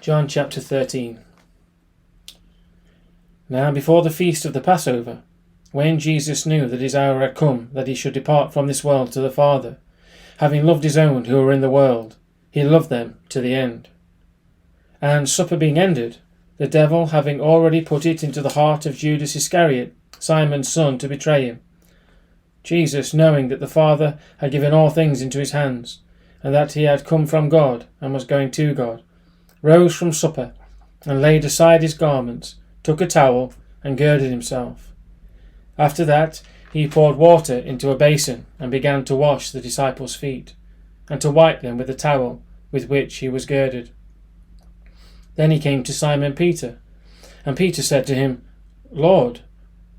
John chapter 13. Now before the feast of the Passover, when Jesus knew that his hour had come that he should depart from this world to the Father, having loved his own who were in the world, he loved them to the end. And supper being ended, the devil having already put it into the heart of Judas Iscariot, Simon's son, to betray him, Jesus, knowing that the Father had given all things into his hands, and that he had come from God and was going to God, rose from supper, and laid aside his garments, took a towel, and girded himself. After that he poured water into a basin, and began to wash the disciples' feet, and to wipe them with the towel with which he was girded. Then he came to Simon Peter, and Peter said to him, Lord,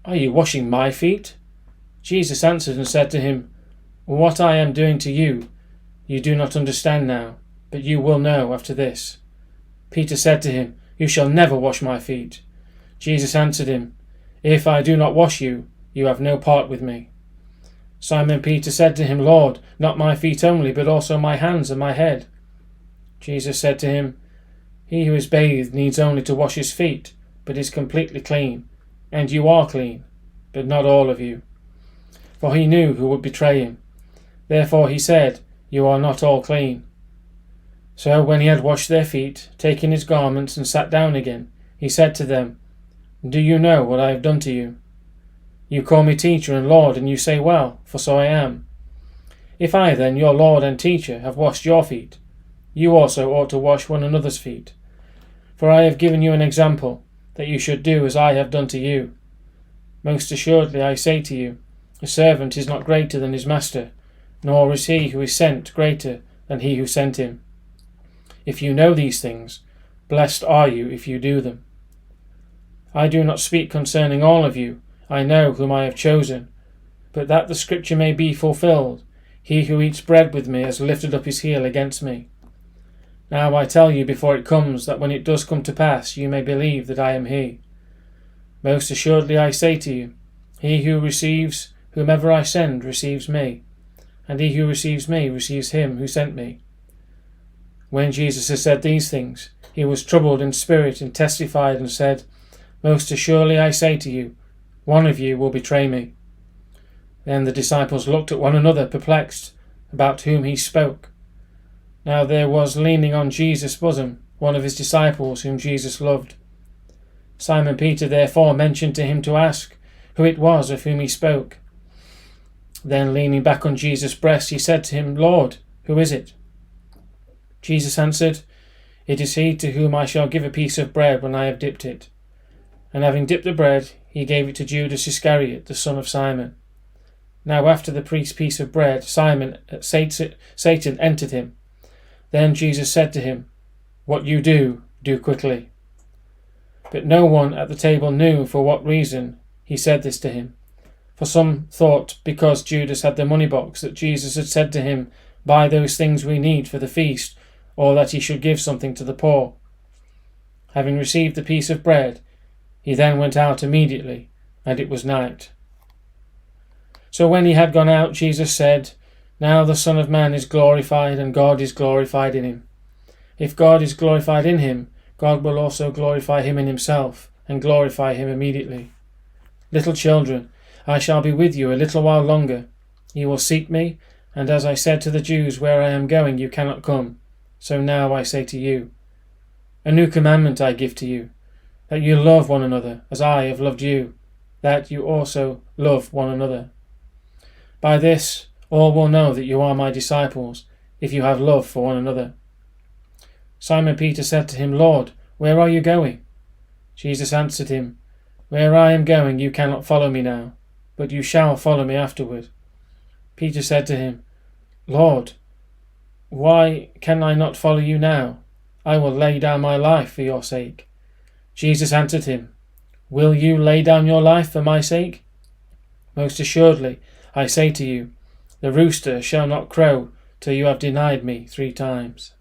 are you washing my feet? Jesus answered and said to him, What I am doing to you, you do not understand now, but you will know after this. Peter said to him, You shall never wash my feet. Jesus answered him, If I do not wash you, you have no part with me. Simon Peter said to him, Lord, not my feet only, but also my hands and my head. Jesus said to him, He who is bathed needs only to wash his feet, but is completely clean, and you are clean, but not all of you. For he knew who would betray him. Therefore he said, You are not all clean. So when he had washed their feet, taken his garments, and sat down again, he said to them, Do you know what I have done to you? You call me teacher and Lord, and you say, Well, for so I am. If I then, your Lord and teacher, have washed your feet, you also ought to wash one another's feet. For I have given you an example, that you should do as I have done to you. Most assuredly I say to you, a servant is not greater than his master, nor is he who is sent greater than he who sent him. If you know these things, blessed are you if you do them. I do not speak concerning all of you, I know whom I have chosen, but that the scripture may be fulfilled, he who eats bread with me has lifted up his heel against me. Now I tell you before it comes, that when it does come to pass, you may believe that I am he. Most assuredly I say to you, he who receives whomever I send receives me, and he who receives me receives him who sent me. When Jesus had said these things, he was troubled in spirit and testified and said, Most assuredly I say to you, one of you will betray me. Then the disciples looked at one another, perplexed, about whom he spoke. Now there was leaning on Jesus' bosom one of his disciples whom Jesus loved. Simon Peter therefore mentioned to him to ask who it was of whom he spoke. Then leaning back on Jesus' breast, he said to him, Lord, who is it? Jesus answered, It is he to whom I shall give a piece of bread when I have dipped it. And having dipped the bread, he gave it to Judas Iscariot, the son of Simon. Now after the piece of bread, Satan entered him. Then Jesus said to him, What you do, do quickly. But no one at the table knew for what reason he said this to him. For some thought because Judas had the money box that Jesus had said to him, Buy those things we need for the feast, or that he should give something to the poor. Having received the piece of bread, he then went out immediately, and it was night. So when he had gone out, Jesus said, Now the Son of Man is glorified, and God is glorified in him. If God is glorified in him, God will also glorify him in himself, and glorify him immediately. Little children, I shall be with you a little while longer. You will seek me, and as I said to the Jews, Where I am going you cannot come. So now I say to you, A new commandment I give to you, that you love one another as I have loved you, that you also love one another. By this all will know that you are my disciples, if you have love for one another. Simon Peter said to him, Lord, where are you going? Jesus answered him, Where I am going you cannot follow me now, but you shall follow me afterward. Peter said to him, Lord, why can I not follow you now? I will lay down my life for your sake. Jesus answered him, Will you lay down your life for my sake? Most assuredly, I say to you, the rooster shall not crow till you have denied me 3 times.